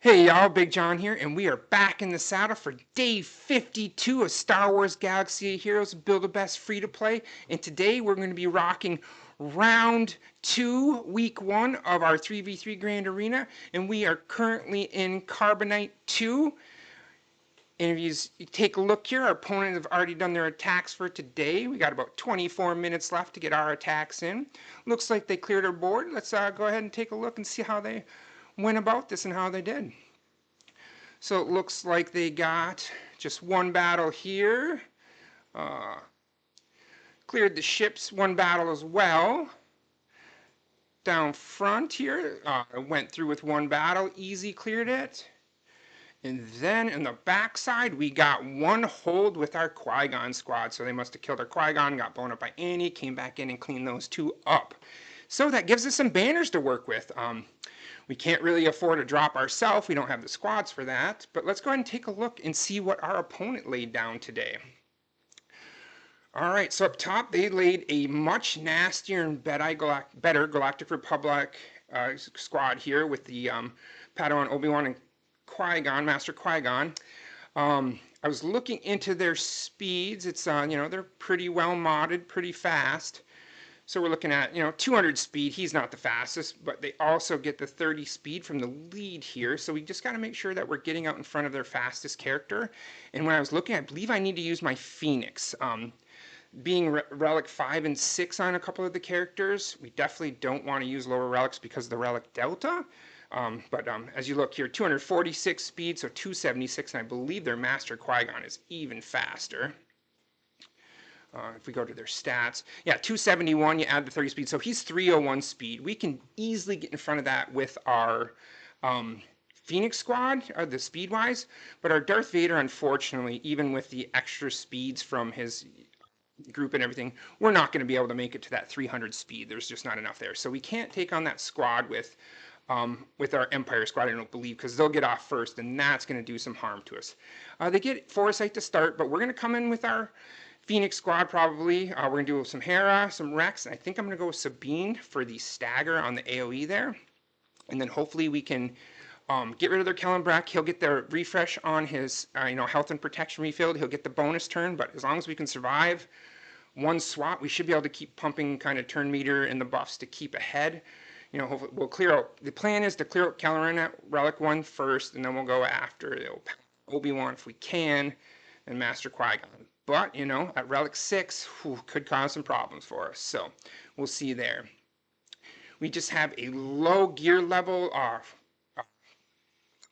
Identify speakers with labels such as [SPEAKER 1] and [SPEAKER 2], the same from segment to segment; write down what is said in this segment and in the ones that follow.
[SPEAKER 1] Hey y'all, Big John here, and we are back in the saddle for day 52 of Star Wars Galaxy of Heroes Build-A-Best free-to-play. And today we're going to be rocking round 2, week 1 of our 3v3 Grand Arena. And we are currently in Carbonite II. And if you take a look here, our opponents have already done their attacks for today. We got about 24 minutes left to get our attacks in. Looks like they cleared our board. Let's go ahead and take a look and see how they went about this and how they did. So it looks like they got just one battle here. Cleared the ships, one battle as well. Down front here, went through with one battle, easy cleared it. And then in the backside, we got one hold with our Qui-Gon squad. So they must have killed our Qui-Gon, got blown up by Annie, came back in and cleaned those two up. So that gives us some banners to work with. We can't really afford to drop ourselves. We don't have the squads for that. But let's go ahead and take a look and see what our opponent laid down today. All right, so up top, they laid a much nastier and better Galactic Republic squad here with the Padawan Obi-Wan and Qui-Gon, Master Qui-Gon. I was looking into their speeds. It's they're pretty well modded, pretty fast. So we're looking at 200 speed. He's not the fastest, but they also get the 30 speed from the lead here. So we just got to make sure that we're getting out in front of their fastest character. And when I was looking, I believe I need to use my Phoenix. Being relic 5 and 6 on a couple of the characters, we definitely don't want to use lower relics because of the relic delta. But as you look here, 246 speed, so 276, and I believe their Master Qui-Gon is even faster. If we go to their stats, yeah, 271, you add the 30 speed, so he's 301 speed. We can easily get in front of that with our Phoenix squad, the speed-wise, but our Darth Vader, unfortunately, even with the extra speeds from his group and everything, we're not going to be able to make it to that 300 speed. There's just not enough there. So we can't take on that squad with our Empire squad, I don't believe, because they'll get off first, and that's going to do some harm to us. They get Foresight to start, but we're going to come in with our Phoenix squad probably. We're going to do some Hera, some Rex, and I think I'm going to go with Sabine for the stagger on the AoE there. And then hopefully we can get rid of their Kellenbrack. He'll get the refresh on his health and protection refilled. He'll get the bonus turn, but as long as we can survive one swap, we should be able to keep pumping kind of turn meter and the buffs to keep ahead. Hopefully we'll clear out. The plan is to clear out Kelleran at Relic 1 first, and then we'll go after Obi-Wan if we can, and Master Qui-Gon. But, at Relic 6, could cause some problems for us. So, we'll see there. We just have a low gear level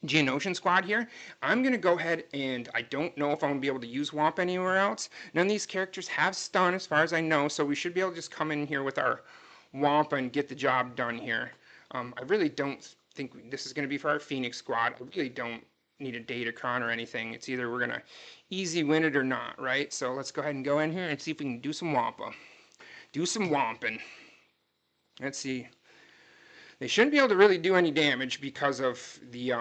[SPEAKER 1] Geonosian squad here. I'm going to go ahead and I don't know if I'm going to be able to use Wamp anywhere else. None of these characters have stun as far as I know, so we should be able to just come in here with our Wamp and get the job done here. I really don't think this is going to be for our Phoenix squad. I really don't need a Datacron or anything. It's either we're going to easy win it or not, right? So let's go ahead and go in here and see if we can do some Wampa. Do some Wamping. Let's see. They shouldn't be able to really do any damage because of the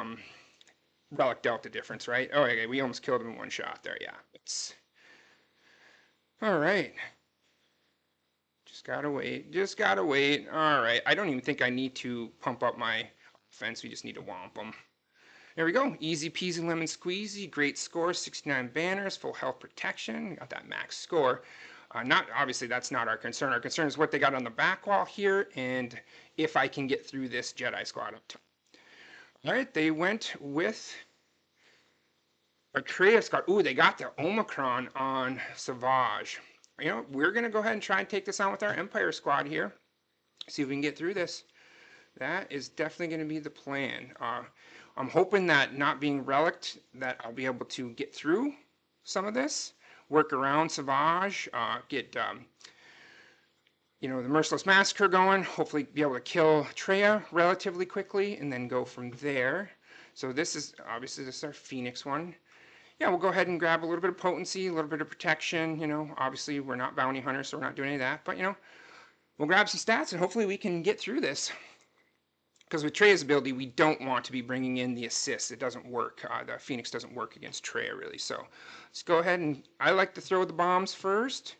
[SPEAKER 1] relic delta difference, right? Oh, okay, we almost killed him in one shot there, yeah. All right. Just gotta wait. All right, I don't even think I need to pump up my offense. We just need to womp them. There we go. Easy peasy lemon squeezy. Great score. 69 banners. Full health protection. Got that max score. Obviously, that's not our concern. Our concern is what they got on the back wall here, and if I can get through this Jedi squad up top. All right, they went with a Traya squad. Ooh, they got the Omicron on Savage. We're going to go ahead and try and take this on with our Empire squad here. See if we can get through this. That is definitely going to be the plan. I'm hoping that not being relicked, that I'll be able to get through some of this, work around Savage, get the Merciless Massacre going, hopefully be able to kill Traya relatively quickly, and then go from there. So this is our Phoenix one. Yeah, we'll go ahead and grab a little bit of potency, a little bit of protection. Obviously we're not bounty hunters, so we're not doing any of that, but we'll grab some stats and hopefully we can get through this. Because with Treya's ability, we don't want to be bringing in the assist. It doesn't work. The Phoenix doesn't work against Treya, really. So let's go ahead and I like to throw the bombs first.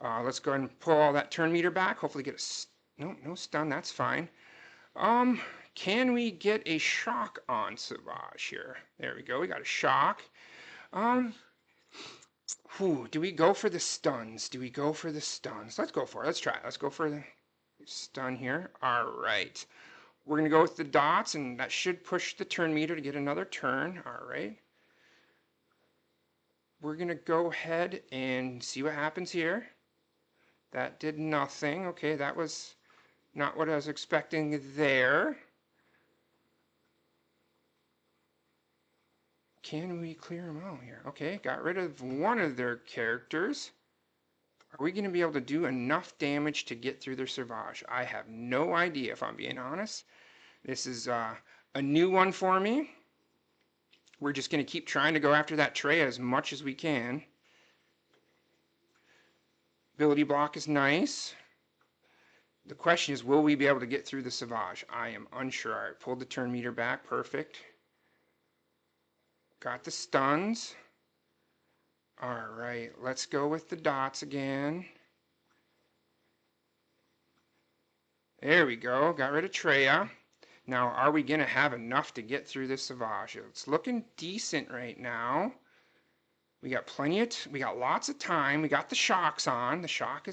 [SPEAKER 1] Let's go ahead and pull all that turn meter back. Hopefully get no stun. That's fine. Can we get a shock on Savage here? There we go. We got a shock. Do we go for the stuns? Do we go for the stuns? Let's go for it. Let's try it. Let's go for the stun here. All right. We're going to go with the dots, and that should push the turn meter to get another turn. All right. We're going to go ahead and see what happens here. That did nothing. Okay, that was not what I was expecting there. Can we clear them out here? Okay, got rid of one of their characters. Are we going to be able to do enough damage to get through their Sauvage? I have no idea, if I'm being honest. This is a new one for me. We're just going to keep trying to go after that tray as much as we can. Ability block is nice. The question is, will we be able to get through the Sauvage? I am unsure. All right, pulled the turn meter back. Perfect. Got the stuns. All right, let's go with the dots again. There we go. Got rid of Treya. Now, are we going to have enough to get through this Sauvage? It's looking decent right now. We got we got lots of time. We got the shocks on. The shock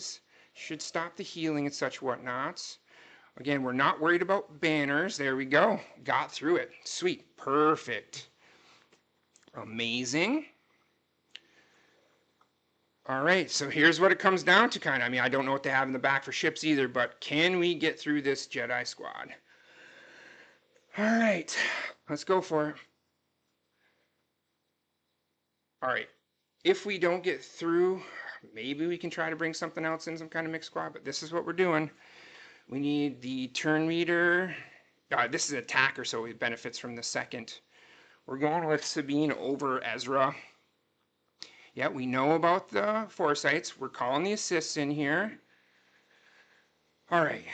[SPEAKER 1] should stop the healing and such whatnots. Again, we're not worried about banners. There we go. Got through it. Sweet. Perfect. Amazing. All right, so here's what it comes down to kind of. I mean, I don't know what they have in the back for ships either, but can we get through this Jedi squad? All right, let's go for it. All right, if we don't get through, maybe we can try to bring something else in, some kind of mixed squad, but this is what we're doing. We need the turn meter. This is attacker, so it benefits from the second. We're going with Sabine over Ezra. Yeah, we know about the foresights. We're calling the assists in here. All right.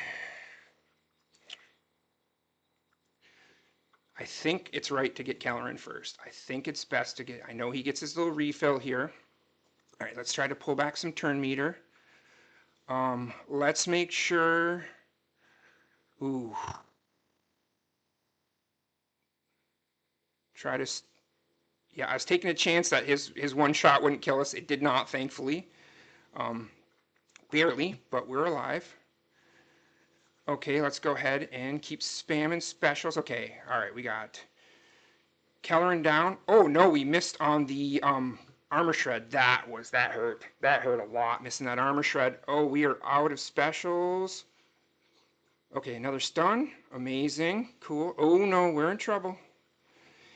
[SPEAKER 1] I think it's right to get Keller in first. I think it's best to get, I know he gets his little refill here. All right, let's try to pull back some turn meter. Let's make sure, try to, yeah, I was taking a chance that his one shot wouldn't kill us. It did not, thankfully. Barely, but we're alive. Okay, let's go ahead and keep spamming specials. Okay, all right, we got Kelleran down. Oh no, we missed on the armor shred. That hurt. That hurt a lot, missing that armor shred. Oh, we are out of specials. Okay, another stun. Amazing, cool. Oh no, we're in trouble.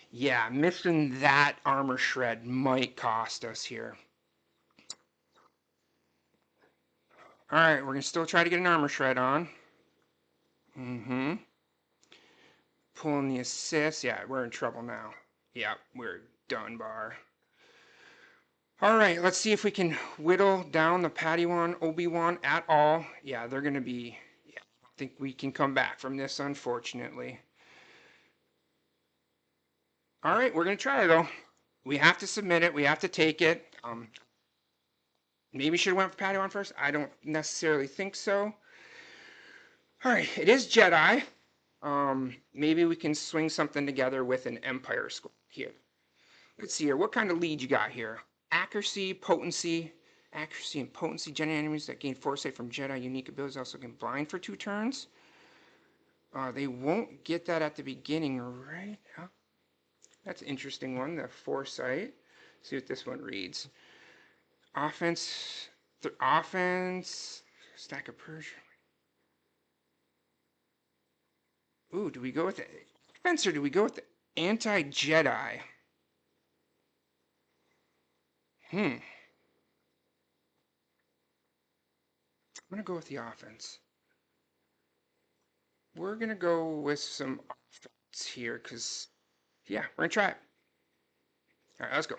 [SPEAKER 1] Yeah, missing that armor shred might cost us here. All right, we're gonna still try to get an armor shred on. Pulling the assist. Yeah, we're in trouble now. Yeah, we're done, bar. All right, let's see if we can whittle down the Padawan, Obi-Wan at all. Yeah, they're going to be... Yeah, I don't think we can come back from this, unfortunately. All right, we're going to try, though. We have to submit it. We have to take it. Maybe should have went for Padawan first. I don't necessarily think so. All right, it is Jedi. Maybe we can swing something together with an Empire squad here. Let's see here. What kind of lead you got here? Accuracy, potency, and potency. Jedi enemies that gain foresight from Jedi unique abilities also can blind for 2 turns. They won't get that at the beginning, right? Huh? That's an interesting one, the foresight. See what this one reads. Offense, stack of Persia. Ooh, do we go with the offense or do we go with the anti-Jedi? I'm going to go with the offense. We're going to go with some offense here because, yeah, we're going to try it. All right, let's go.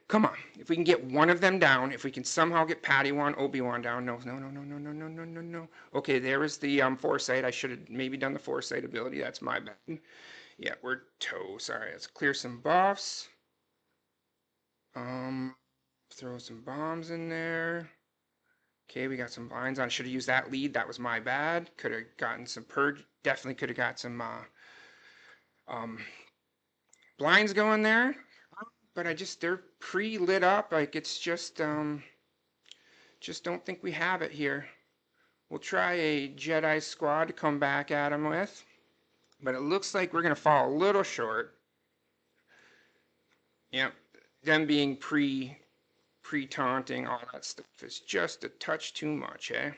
[SPEAKER 1] Come on. If we can get one of them down, if we can somehow get Padawan, Obi-Wan down. No. Okay, there is the foresight. I should have maybe done the foresight ability. That's my bad. Yeah, we're toast. All right, let's clear some buffs. Throw some bombs in there. Okay, we got some blinds on. I should have used that lead. That was my bad. Could have gotten some purge. definitely could have got some blinds going there, but they're pre-lit up. Like it's just don't think we have it here. We'll try a Jedi squad to come back at him with, but it looks like we're gonna fall a little short. Yep, them being pre-taunting, all that stuff is just a touch too much, eh?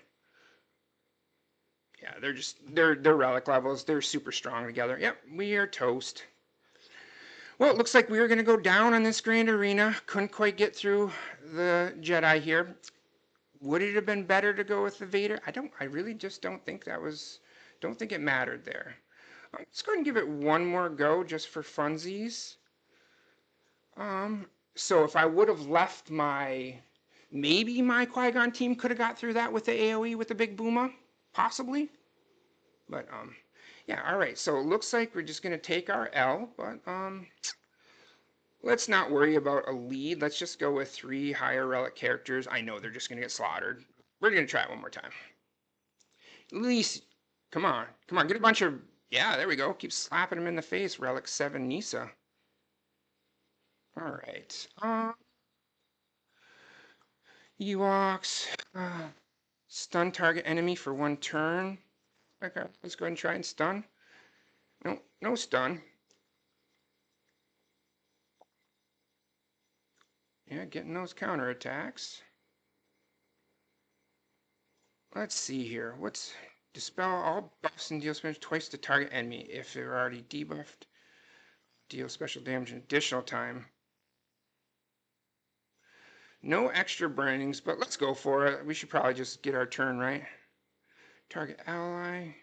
[SPEAKER 1] Yeah, they're relic levels. They're super strong together. Yep, we are toast. Well, it looks like we were going to go down on this Grand Arena. Couldn't quite get through the Jedi here. Would it have been better to go with the Vader? I really just don't think don't think it mattered there. Let's go ahead and give it one more go just for funsies. So if I would have left maybe my Qui-Gon team could have got through that with the AoE with the big Booma, possibly. But yeah, all right. So it looks like we're just gonna take our L, but let's not worry about a lead. Let's just go with 3 higher relic characters. I know they're just gonna get slaughtered. We're gonna try it one more time. At least, come on, get a bunch of, yeah, there we go. Keep slapping them in the face. Relic 7 Nisa. All right. Ewoks. Stun target enemy for 1 turn. Okay, let's go ahead and try and stun. No, no stun. Yeah, getting those counterattacks. Let's see here. What's dispel all buffs and deal special twice to target enemy if they're already debuffed. Deal special damage an additional time. No extra burnings, but let's go for it. We should probably just get our turn right. Target ally.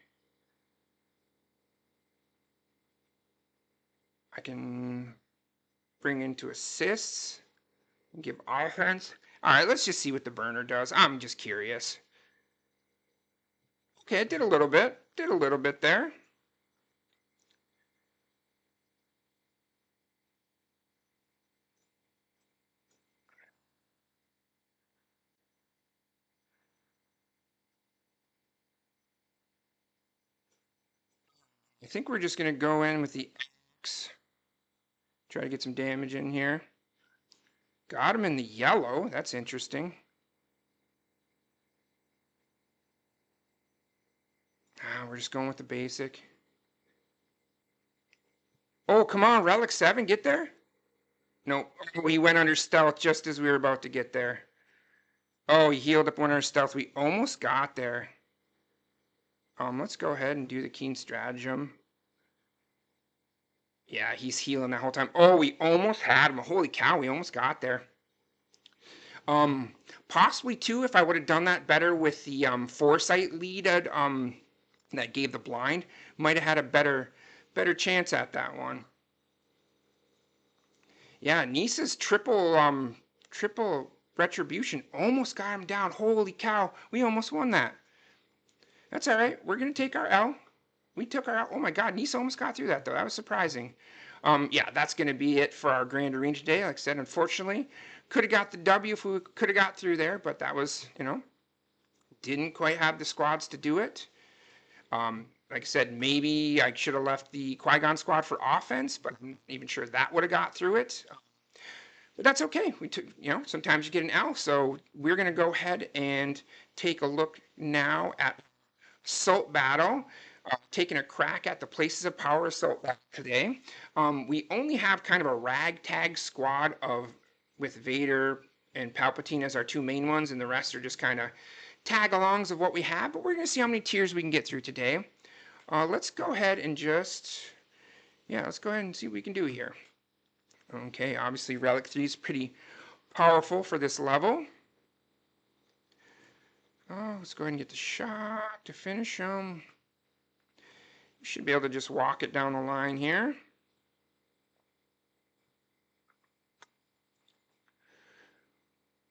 [SPEAKER 1] I can bring into assists and give offense. All right, let's just see what the burner does. I'm just curious. Okay, it did a little bit. Did a little bit there. I think we're just going to go in with the X. Try to get some damage in here. Got him in the yellow. That's interesting. We're just going with the basic. Oh, come on, Relic 7, get there? No, oh, he went under stealth just as we were about to get there. Oh, he healed up one of our stealth. We almost got there. Let's go ahead and do the keen stratagem. Yeah, he's healing that whole time. Oh, we almost had him. Holy cow, we almost got there. Possibly too, if I would have done that better with the foresight lead that gave the blind, might have had a better chance at that one. Yeah, Nisa's triple retribution almost got him down. Holy cow, we almost won that. That's all right. We're gonna take our L. We took our L. Oh my God, Nisa almost got through that though. That was surprising. Yeah, that's gonna be it for our Grand Arena today. Like I said, unfortunately, could have got the W if we could have got through there, but that was, didn't quite have the squads to do it. Like I said, maybe I should have left the Qui-Gon squad for offense, but I'm not even sure that would have got through it. But that's okay. We took, sometimes you get an L. So we're going to go ahead and take a look now at Assault Battle. Taking a crack at the Places of Power Assault Battle today. We only have kind of a ragtag squad with Vader and Palpatine as our 2 main ones, and the rest are just kind of tag-alongs of what we have, but we're going to see how many tiers we can get through today. Let's go ahead and let's go ahead and see what we can do here. Okay, obviously Relic 3 is pretty powerful for this level. Let's go ahead and get the shot to finish him. We should be able to just walk it down the line here.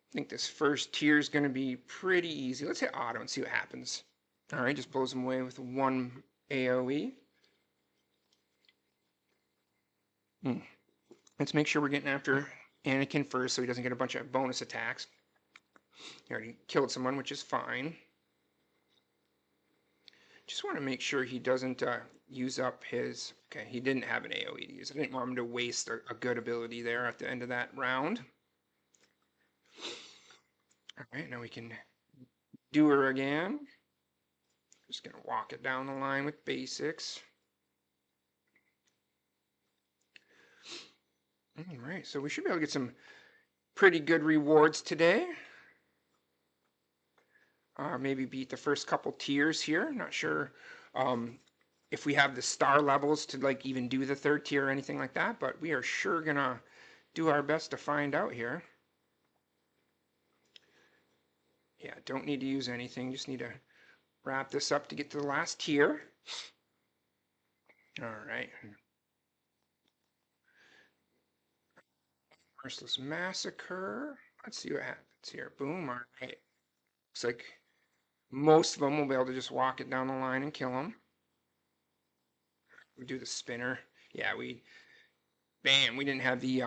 [SPEAKER 1] I think this first tier is going to be pretty easy. Let's hit auto and see what happens. All right, just blows him away with 1 AoE. Let's make sure we're getting after Anakin first so he doesn't get a bunch of bonus attacks. He already killed someone, which is fine. Just want to make sure he doesn't use up his, okay, he didn't have an AoE to use. I didn't want him to waste a good ability there at the end of that round. All right, now we can do her again. Just gonna walk it down the line with basics. All right, so we should be able to get some pretty good rewards today. Maybe beat the first couple tiers here. Not sure if we have the star levels to like even do the third tier or anything like that, but we are sure gonna do our best to find out here. Yeah, don't need to use anything, just need to wrap this up to get to the last tier. All right. Merciless Massacre. Let's see what happens here. Boom. All right. Looks like most of them will be able to just walk it down the line and kill them. We do the spinner. Yeah, bam, we didn't have the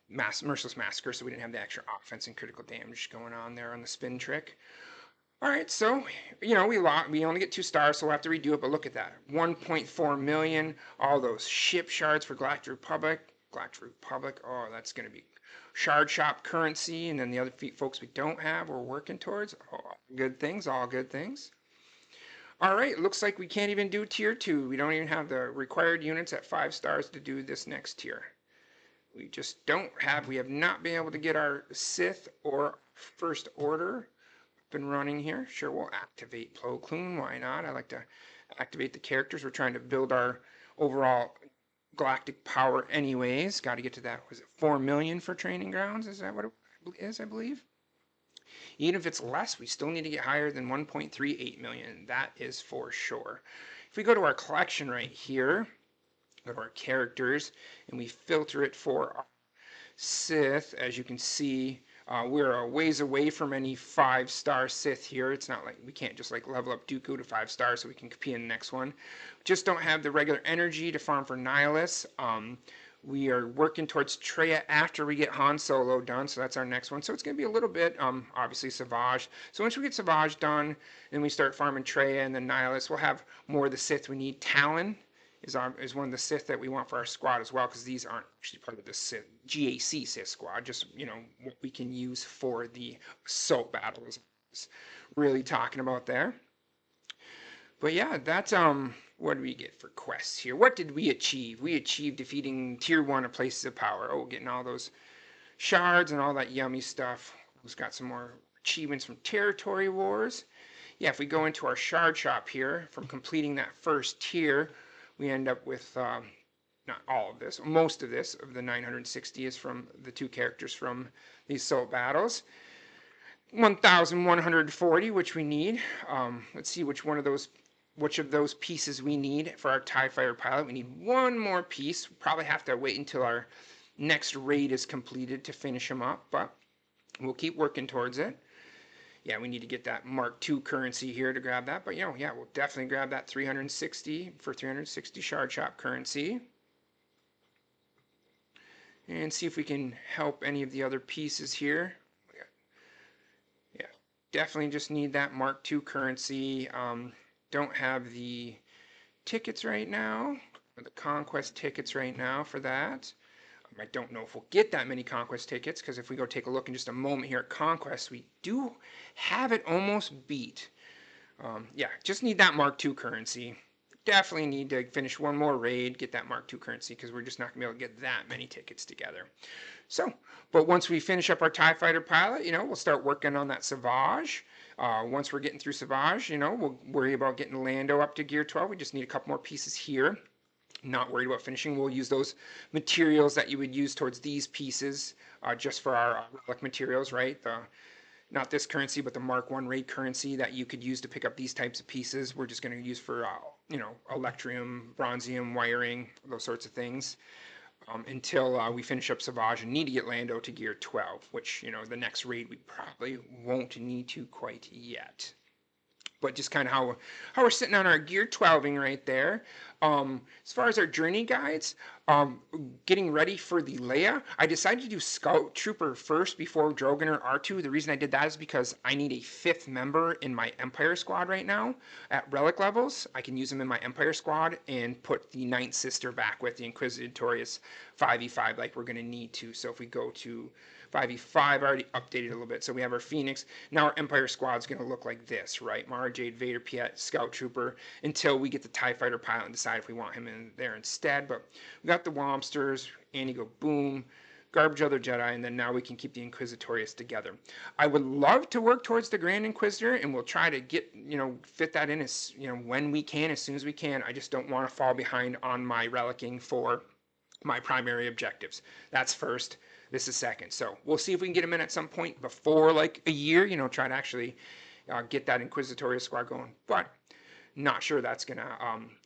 [SPEAKER 1] Merciless Massacre, so we didn't have the extra offense and critical damage going on there on the spin trick. All right, so, you know, we only get 2 stars, so we'll have to redo it, but look at that. 1.4 million, all those ship shards for Galactic Republic. Oh, that's going to be shard shop currency, and then the other folks we don't have, we're working towards. Oh, good things, all good things. All right, looks like we can't even do tier 2. We don't even have the required units at 5 stars to do this next tier. We just don't have, we have not been able to get our Sith or First Order up and running here. Sure, we'll activate Plo Koon, why not? I like to activate the characters. We're trying to build our overall galactic power anyways. Got to get to that, was it 4 million for training grounds? Is that what it is, I believe? Even if it's less, we still need to get higher than 1.38 million. That is for sure. If we go to our collection right here, go to our characters, and we filter it for our Sith, as you can see, we're a ways away from any 5-star Sith here. It's not like we can't just like level up Dooku to 5 stars so we can compete in the next one. We just don't have the regular energy to farm for Nihilus. We are working towards Traya after we get Han Solo done, so that's our next one. So it's going to be a little bit, obviously, Savage. So once we get Savage done, then we start farming Traya and then Nihilus. We'll have more of the Sith we need. Talon is one of the Sith that we want for our squad as well, because these aren't actually part of the Sith, GAC Sith squad, just, you know, what we can use for the assault battles. Really talking about there. But yeah, that's, what did we get for quests here? What did we achieve? We achieved defeating tier 1 of Places of Power. Oh, getting all those shards and all that yummy stuff. We've got some more achievements from Territory Wars. Yeah, if we go into our shard shop here, from completing that first tier, we end up with, not all of this, most of this, of the 960 is from the 2 characters from the assault battles. 1,140, which we need. Let's see which of those pieces we need for our TIE Fighter pilot. We need 1 more piece. We'll probably have to wait until our next raid is completed to finish them up, but we'll keep working towards it. Yeah, we need to get that Mark II currency here to grab that. But, you know, yeah, we'll definitely grab that 360 for 360 shard shop currency. And see if we can help any of the other pieces here. Yeah, definitely just need that Mark II currency. Don't have the tickets right now, or the conquest tickets right now for that. I don't know if we'll get that many conquest tickets, because if we go take a look in just a moment here at conquest, we do have it almost beat. Yeah, just need that Mark II currency. Definitely need to finish 1 more raid, get that Mark II currency, because we're just not going to be able to get that many tickets together. So, but once we finish up our TIE Fighter pilot, you know, we'll start working on that Savage. Once we're getting through Savage, you know, we'll worry about getting Lando up to Gear 12. We just need a couple more pieces here. Not worried about finishing. We'll use those materials that you would use towards these pieces just for our relic materials, right? Not this currency, but the Mark I raid currency that you could use to pick up these types of pieces. We're just going to use for, you know, electrium, bronzium, wiring, those sorts of things. Until we finish up Savage and need to get Lando to Gear 12, which, you know, the next raid we probably won't need to quite yet. But just kind of how we're sitting on our Gear 12ing right there. As far as our journey guides, getting ready for the Leia, I decided to do Scout Trooper first before Drogon or R2. The reason I did that is because I need a 5th member in my Empire squad right now at relic levels. I can use them in my Empire squad and put the Ninth Sister back with the Inquisitorius 5e5 like we're going to need to. So if we go to 5e5, I already updated a little bit. So we have our Phoenix. Now our Empire squad's going to look like this, right? Mara Jade, Vader, Piet, Scout Trooper, until we get the TIE Fighter pilot and decide if we want him in there instead. But we got the Wompsters, Anigo Boom, Garbage Other Jedi, and then now we can keep the Inquisitorius together. I would love to work towards the Grand Inquisitor, and we'll try to get, fit that in as, when we can, as soon as we can. I just don't want to fall behind on my relicking for my primary objectives. That's first. This is second. So we'll see if we can get him in at some point before like a year, try to actually get that Inquisitorius squad going. But not sure that's going to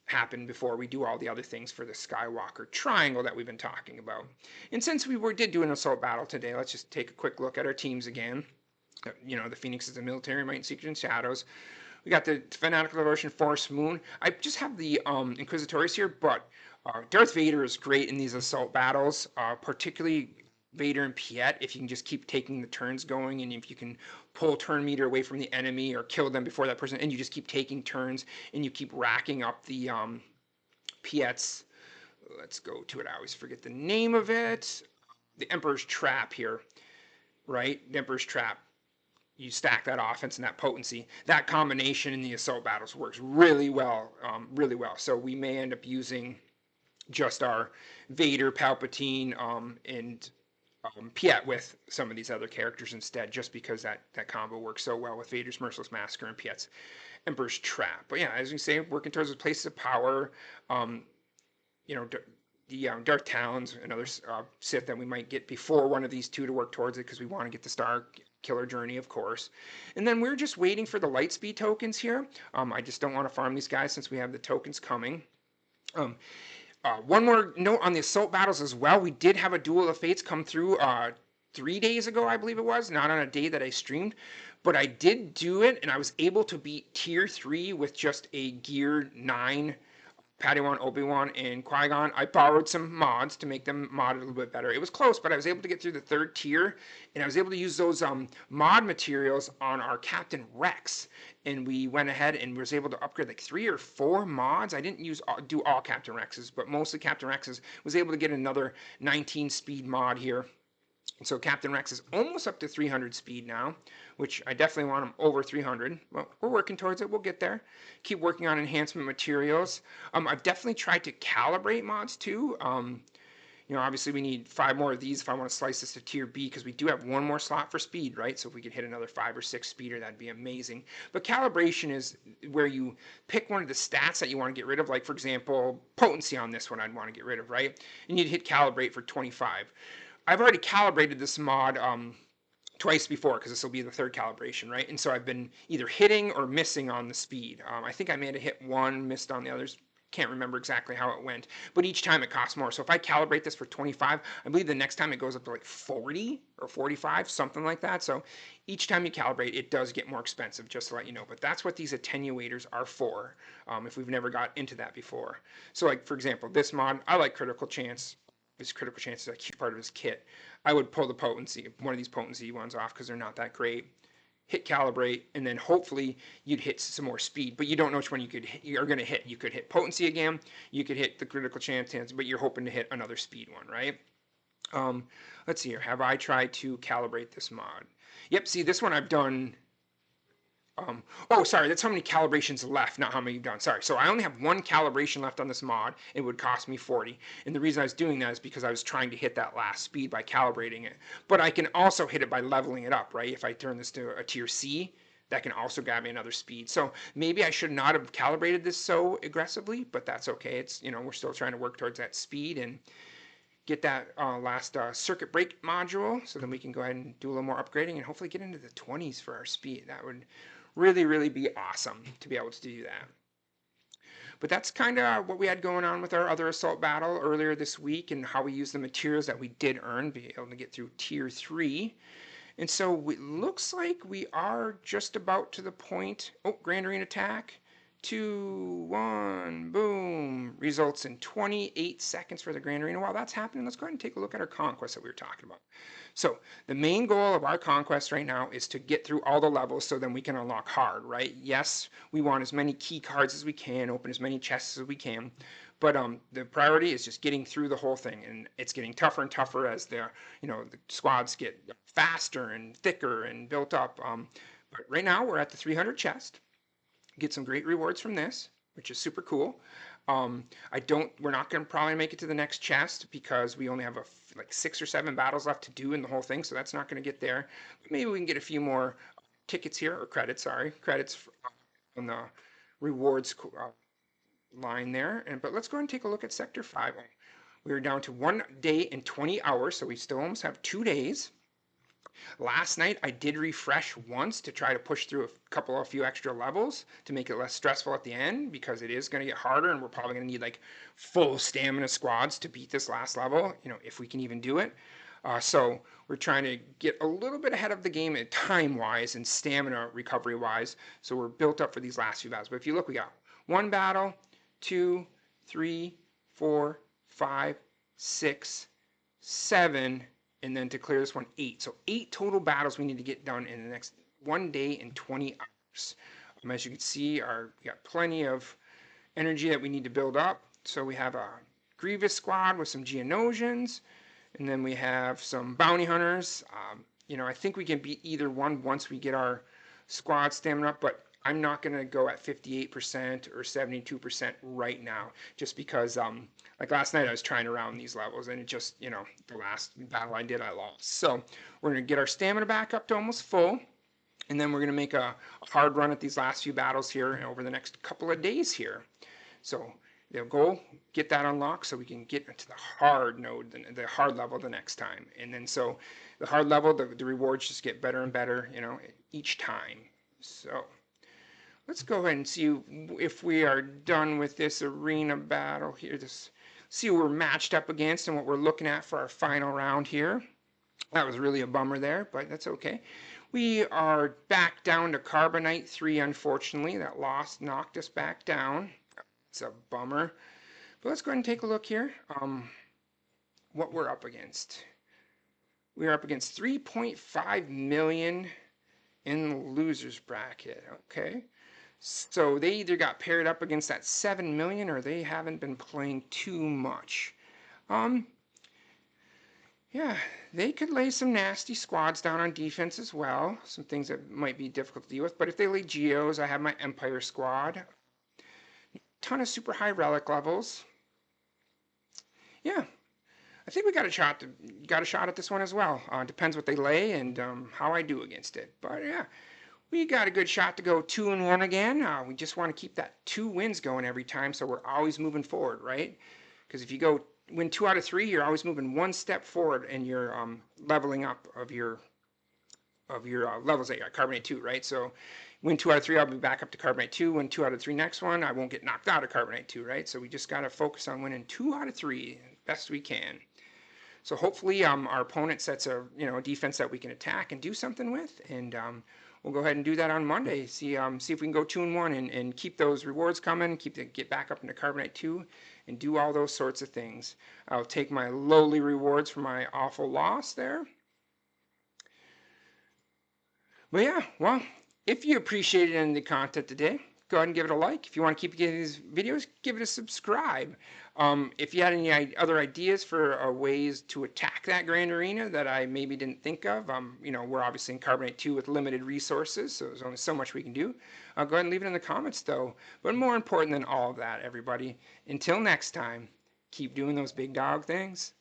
[SPEAKER 1] happen before we do all the other things for the Skywalker Triangle that we've been talking about. And since we did do an assault battle today, let's just take a quick look at our teams again. The Phoenix is the military, might, and secret and shadows. We got the Fanatical Devotion, Force Moon. I just have the Inquisitorius here, but Darth Vader is great in these assault battles, particularly Vader and Piet, if you can just keep taking the turns going, and if you can pull turn meter away from the enemy or kill them before that person, and you just keep taking turns and you keep racking up the Piet's. Let's go to it. I always forget the name of it. The Emperor's Trap here, right? The Emperor's Trap. You stack that offense and that potency. That combination in the assault battles works really well, really well. So we may end up using just our Vader, Palpatine, and Piet with some of these other characters instead, just because that combo works so well with Vader's Merciless Massacre and Piet's Emperor's Trap. But yeah, as we say, working towards the places of power, the Dark Talons, another Sith that we might get before one of these two to work towards it, because we want to get the Star Killer journey, of course. And then we're just waiting for the Lightspeed tokens here. I just don't want to farm these guys since we have the tokens coming. One more note on the assault battles as well. We did have a Duel of Fates come through 3 days ago, I believe it was. Not on a day that I streamed. But I did do it, and I was able to beat Tier 3 with just a Gear 9 Padawan, Obi-Wan, and Qui-Gon. I borrowed some mods to make them mod a little bit better. It was close, but I was able to get through the 3rd tier, and I was able to use those mod materials on our Captain Rex. And we went ahead and was able to upgrade like 3 or 4 mods. I didn't do all Captain Rexes, but mostly Captain Rexes. Was able to get another 19 speed mod here. So Captain Rex is almost up to 300 speed now, which I definitely want him over 300. Well, we're working towards it. We'll get there. Keep working on enhancement materials. I've definitely tried to calibrate mods too. Obviously we need 5 more of these if I want to slice this to tier B, because we do have 1 more slot for speed, right? So if we could hit another 5 or 6 speeder, that'd be amazing. But calibration is where you pick one of the stats that you want to get rid of. Like, for example, potency on this one I'd want to get rid of, right? And you'd hit calibrate for 25. I've already calibrated this mod twice before, because this will be the 3rd calibration, right? And so I've been either hitting or missing on the speed. I think I may have hit one, missed on the others. Can't remember exactly how it went, but each time it costs more. So if I calibrate this for 25, I believe the next time it goes up to like 40 or 45, something like that. So each time you calibrate, it does get more expensive, just to let you know. But that's what these attenuators are for, if we've never got into that before. So like, for example, this mod, I like critical chance. His critical chance is a key part of his kit. I would pull the potency, one of these potency ones off, because they're not that great. Hit calibrate, and then hopefully you'd hit some more speed, but you don't know which one you're going to hit. You could hit potency again, you could hit the critical chance, but you're hoping to hit another speed one, right? Let's see here. Have I tried to calibrate this mod? Yep, see, this one I've done. Oh, sorry, that's how many calibrations left, not how many you've done. Sorry, so I only have 1 calibration left on this mod. It would cost me 40. And the reason I was doing that is because I was trying to hit that last speed by calibrating it. But I can also hit it by leveling it up, right? If I turn this to a tier C, that can also grab me another speed. So maybe I should not have calibrated this so aggressively, but that's okay. It's, we're still trying to work towards that speed and get that last circuit break module, so then we can go ahead and do a little more upgrading and hopefully get into the 20s for our speed. That would really be awesome to be able to do that. But that's kind of what we had going on with our other assault battle earlier this week, and how we used the materials that we did earn, be able to get through tier 3. And so it looks like we are just about to the point. Oh, Grand Arena attack. 2, 1, boom. Results in 28 seconds for the Grand Arena. While that's happening, let's go ahead and take a look at our conquest that we were talking about. So the main goal of our conquest right now is to get through all the levels so then we can unlock hard, right? Yes, we want as many key cards as we can, open as many chests as we can. But the priority is just getting through the whole thing, and it's getting tougher and tougher as the squads get faster and thicker and built up. But right now we're at the 300 chest. Get some great rewards from this, which is super cool. We're not going to probably make it to the next chest because we only have like 6 or 7 battles left to do in the whole thing, so that's not going to get there. But maybe we can get a few more tickets here, or credits, sorry, credits on the rewards line there. But let's go ahead and take a look at Sector 5. We're down to 1 day and 20 hours, so we still almost have 2 days. Last night I did refresh once to try to push through a few extra levels to make it less stressful at the end, because it is going to get harder and we're probably going to need like full stamina squads to beat this last level, if we can even do it. So we're trying to get a little bit ahead of the game time-wise and stamina recovery-wise, so we're built up for these last few battles. But if you look, we got 1 battle, 2, 3, 4, 5, 6, 7, and then to clear this one, 8. So 8 total battles we need to get done in the next 1 day and 20 hours. As you can see, we got plenty of energy that we need to build up. So we have a Grievous squad with some Geonosians, and then we have some Bounty Hunters. I think we can beat either one once we get our squad stamina up, but I'm not going to go at 58% or 72% right now, just because like last night I was trying to round these levels and it just, the last battle I did I lost. So we're going to get our stamina back up to almost full, and then we're going to make a hard run at these last few battles here over the next couple of days here. So the goal, get that unlocked so we can get into the hard node, the hard level the next time. And then so the hard level, the rewards just get better and better, each time. So let's go ahead and see if we are done with this arena battle here. See who we're matched up against and what we're looking at for our final round here. That was really a bummer there, but that's okay. We are back down to Carbonite II, unfortunately. That loss knocked us back down. It's a bummer. But let's go ahead and take a look here. What we're up against. We're up against 3.5 million in the losers bracket. Okay. So they either got paired up against that 7 million or they haven't been playing too much. Yeah, they could lay some nasty squads down on defense as well. Some things that might be difficult to deal with. But if they lay Geos, I have my Empire squad. Ton of super high relic levels. Yeah, I think we got a shot at this one as well. Depends what they lay and how I do against it. But yeah, we got a good shot to go 2-1 again. We just want to keep that 2 wins going every time, so we're always moving forward, right? Because if you win 2 out of 3, you're always moving 1 step forward and you're leveling up of your levels that you got. Carbonite II, right? So win 2 out of 3, I'll be back up to Carbonite II. Win 2 out of 3 next one, I won't get knocked out of Carbonite II, right? So we just got to focus on winning 2 out of 3 best we can. So hopefully our opponent sets a defense that we can attack and do something with, and we'll go ahead and do that on Monday. See if we can go 2-1 and keep those rewards coming, get back up into Carbonite II, and do all those sorts of things. I'll take my lowly rewards for my awful loss there. But yeah, well, if you appreciated any of the content today, go ahead and give it a like. If you want to keep getting these videos, give it a subscribe. If you had any other ideas for ways to attack that Grand Arena that I maybe didn't think of, we're obviously in Carbonite II with limited resources, so there's only so much we can do. Go ahead and leave it in the comments, though. But more important than all of that, everybody, until next time, keep doing those big dog things.